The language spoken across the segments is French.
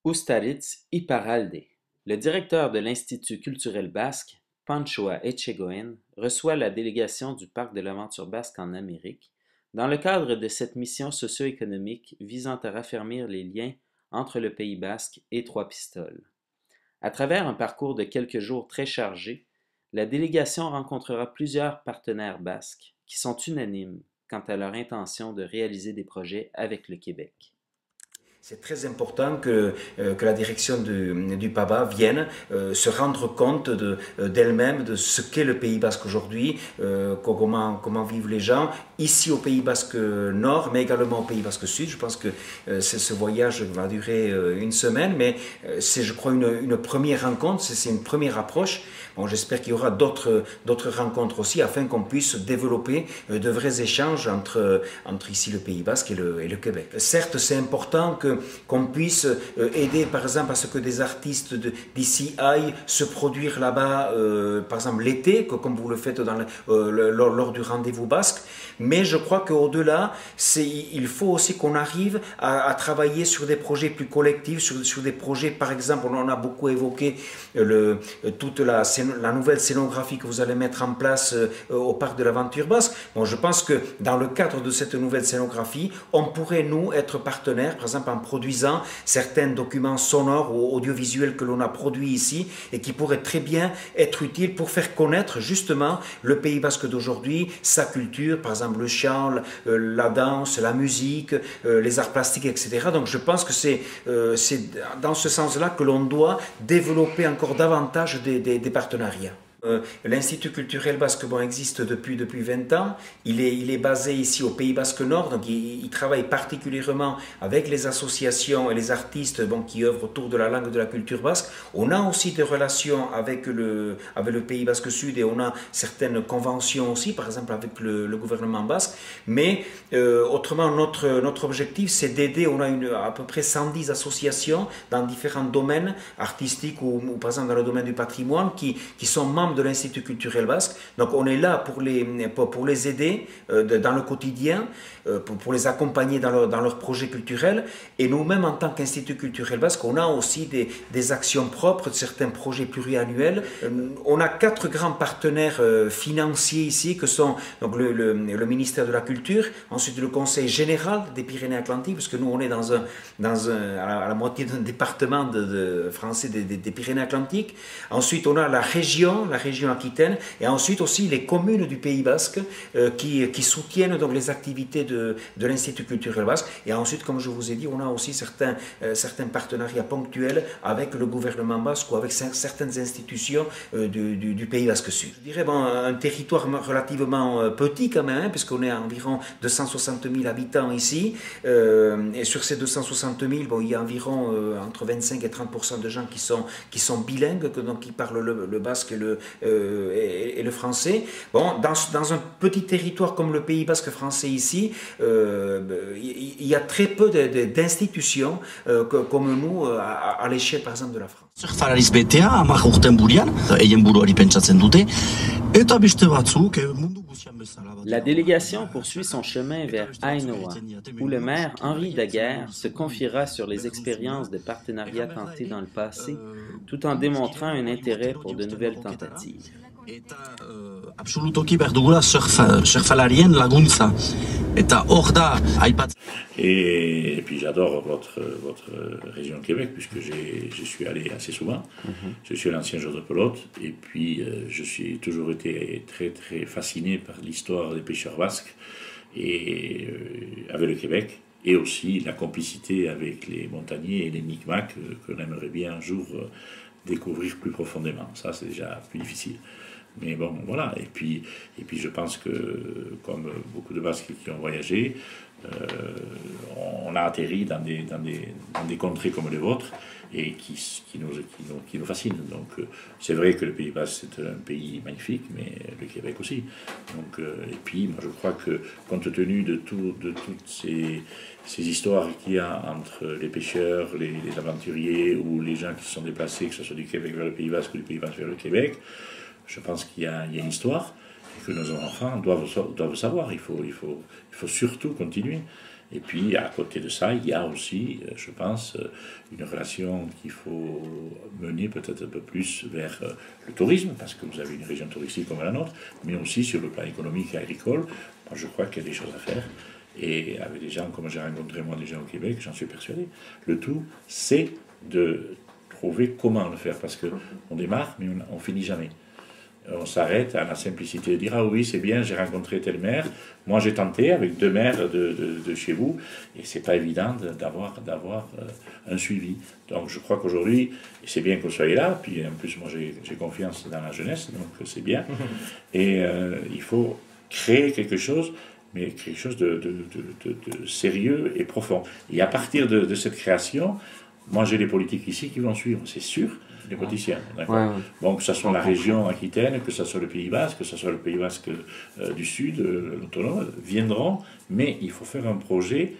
Ustaritz Iparralde, le directeur de l'Institut culturel basque, Panchoa Etchegoyen, reçoit la délégation du Parc de l'aventure basque en Amérique dans le cadre de cette mission socio-économique visant à raffermir les liens entre le Pays basque et Trois-Pistoles. À travers un parcours de quelques jours très chargé, la délégation rencontrera plusieurs partenaires basques qui sont unanimes quant à leur intention de réaliser des projets avec le Québec. C'est très important que la direction du PABA vienne se rendre compte d'elle-même de ce qu'est le Pays basque aujourd'hui, comment vivent les gens, ici au Pays basque Nord, mais également au Pays basque Sud. Je pense que ce voyage va durer une semaine, mais c'est, je crois, une première rencontre, c'est une première approche. Bon, j'espère qu'il y aura d'autres rencontres aussi, afin qu'on puisse développer de vrais échanges entre ici le Pays basque et le Québec. Certes, c'est important qu'on puisse aider, par exemple, à ce que des artistes d'ici aillent se produire là-bas, par exemple l'été, comme vous le faites lors du rendez-vous basque. Mais je crois qu'au-delà, il faut aussi qu'on arrive à travailler sur des projets plus collectifs, sur des projets, par exemple, on en a beaucoup évoqué toute la nouvelle scénographie que vous allez mettre en place au Parc de l'Aventure basque. Bon, je pense que dans le cadre de cette nouvelle scénographie, on pourrait, nous, être partenaires, par exemple, en produisant certains documents sonores ou audiovisuels que l'on a produits ici et qui pourraient très bien être utiles pour faire connaître justement le Pays basque d'aujourd'hui, sa culture, par exemple le chant, la danse, la musique, les arts plastiques, etc. Donc je pense que c'est dans ce sens-là que l'on doit développer encore davantage des partenariats. L'Institut culturel basque existe depuis 20 ans. Il est basé ici au Pays basque Nord, donc il travaille particulièrement avec les associations et les artistes qui œuvrent autour de la langue et de la culture basque. On a aussi des relations avec le Pays basque Sud et on a certaines conventions aussi, par exemple avec le gouvernement basque. Mais autrement, notre objectif, c'est d'aider. On a à peu près 110 associations dans différents domaines artistiques ou par exemple dans le domaine du patrimoine qui sont membres de l'Institut culturel basque. Donc on est là pour les aider dans le quotidien, pour les accompagner dans leurs projets culturels. Et nous-mêmes, en tant qu'Institut culturel basque, on a aussi des actions propres, certains projets pluriannuels. On a 4 grands partenaires financiers ici, que sont donc le ministère de la Culture, ensuite le Conseil général des Pyrénées-Atlantiques, parce que nous on est à la moitié d'un département français des Pyrénées-Atlantiques. Ensuite on a la région Aquitaine, et ensuite aussi les communes du Pays basque qui soutiennent donc les activités de l'Institut culturel basque. Et ensuite, comme je vous ai dit, on a aussi certains partenariats ponctuels avec le gouvernement basque ou avec certaines institutions du Pays basque Sud. Je dirais un territoire relativement petit quand même, puisqu'on est à environ 260 000 habitants ici, et sur ces 260 000, il y a environ entre 25 et 30% de gens qui sont bilingues, donc qui parlent le basque et le français. Bon, dans un petit territoire comme le Pays basque français ici, il y a très peu d'institutions comme nous à l'échelle par exemple de la France. Surfalariz betea, 10 urten burian, eien buruari pentsatzen dute, eta beste batzuk mundu guzian bezala. La délégation poursuit son chemin vers Ainoa, où le maire Henri Daguerre se confiera sur les expériences de partenariat tentées dans le passé, tout en démontrant un intérêt pour de nouvelles tentatives. Eta absolutoki behar dugula surfalarien laguntza. Eta hor da aipatzen. Et puis j'adore votre région Québec, puisque je suis allé assez souvent. Je suis l'ancien joueur de pelote, et puis je suis toujours été très très fasciné par l'histoire des pêcheurs basques et avec le Québec, et aussi la complicité avec les montagnais et les Micmacs que l'on aimerait bien un jour découvrir plus profondément. Ça, c'est déjà plus difficile. Mais bon, voilà. Et puis je pense que, comme beaucoup de Basques qui ont voyagé, on a atterri dans des contrées comme les vôtres et qui nous fascinent. Donc, c'est vrai que le Pays basque, c'est un pays magnifique, mais le Québec aussi. Donc, et puis, moi, je crois que, compte tenu de toutes ces histoires qu'il y a entre les pêcheurs, les aventuriers ou les gens qui se sont déplacés, que ce soit du Québec vers le Pays basque ou du Pays basque vers le Québec, je pense qu'il y a une histoire et que nos enfants doivent savoir. Il faut surtout continuer. Et puis, à côté de ça, il y a aussi, je pense, une relation qu'il faut mener peut-être un peu plus vers le tourisme, parce que vous avez une région touristique comme la nôtre, mais aussi sur le plan économique et agricole. Moi, je crois qu'il y a des choses à faire. Et avec des gens comme j'ai rencontré moi déjà au Québec, j'en suis persuadé. Le tout, c'est de trouver comment le faire, parce qu'on démarre, mais on finit jamais. On s'arrête à la simplicité de dire ah oui c'est bien, j'ai rencontré tel maire, moi j'ai tenté avec 2 maires de chez vous, et c'est pas évident d'avoir un suivi. Donc je crois qu'aujourd'hui c'est bien que vous soyez là, puis en plus moi j'ai confiance dans la jeunesse, donc c'est bien, et il faut créer quelque chose, mais quelque chose de sérieux et profond. Et à partir de cette création, moi j'ai des politiques ici qui vont suivre, c'est sûr. Les politiciens, d'accord. Ouais. Bon, que ce soit la région Aquitaine, que ce soit le Pays Basque, que ce soit le Pays Basque du Sud, l'autonome, viendront, mais il faut faire un projet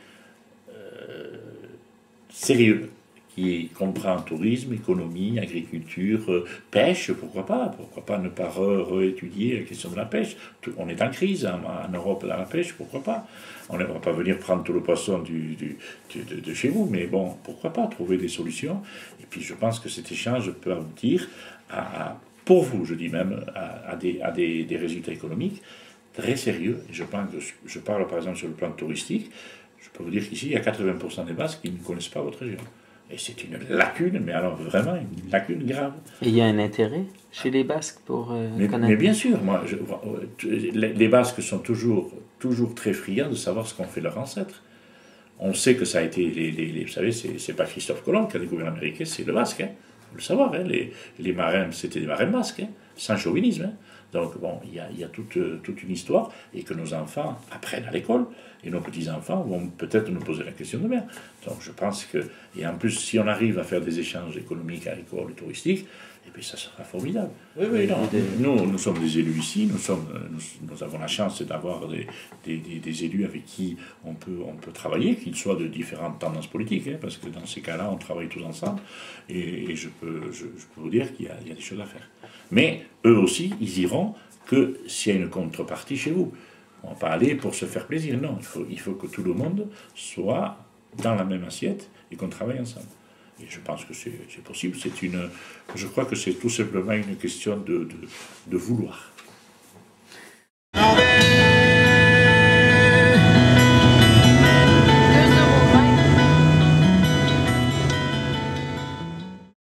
sérieux qui comprend tourisme, économie, agriculture, pêche, pourquoi pas ne pas réétudier la question de la pêche. On est en crise en Europe dans la pêche, pourquoi pas. On ne va pas venir prendre tout le poisson de chez vous, mais bon, pourquoi pas trouver des solutions. Et puis je pense que cet échange peut aboutir pour vous, je dis même, à des résultats économiques très sérieux. Et je pense que je parle par exemple sur le plan touristique, je peux vous dire qu'ici, il y a 80% des Basques qui ne connaissent pas votre région. Et c'est une lacune, mais alors vraiment une lacune grave. Et il y a un intérêt chez les Basques pour connaître. Mais bien sûr, moi, les Basques sont toujours très friands de savoir ce qu'ont fait leurs ancêtres. On sait que ça a été, vous savez, c'est pas Christophe Colomb qui a découvert l'Amérique, c'est le Basque. Hein. Faut le savoir, hein. Les marins, c'était des marins basques, hein, sans chauvinisme. Hein. Donc bon, il y a toute une histoire, et que nos enfants apprennent à l'école, et nos petits-enfants vont peut-être nous poser la question demain. Donc je pense que, et en plus, si on arrive à faire des échanges économiques, agricoles et touristiques, et puis ça sera formidable. Oui, non, nous sommes des élus ici, nous avons la chance d'avoir des élus avec qui on peut travailler, qu'ils soient de différentes tendances politiques, hein, parce que dans ces cas-là, on travaille tous ensemble, et je peux vous dire qu'il y a des choses à faire. Mais eux aussi, ils iront que s'il y a une contrepartie chez vous. On ne va pas aller pour se faire plaisir, non. Il faut que tout le monde soit dans la même assiette et qu'on travaille ensemble. Et je pense que c'est possible. Je crois que c'est tout simplement une question de vouloir.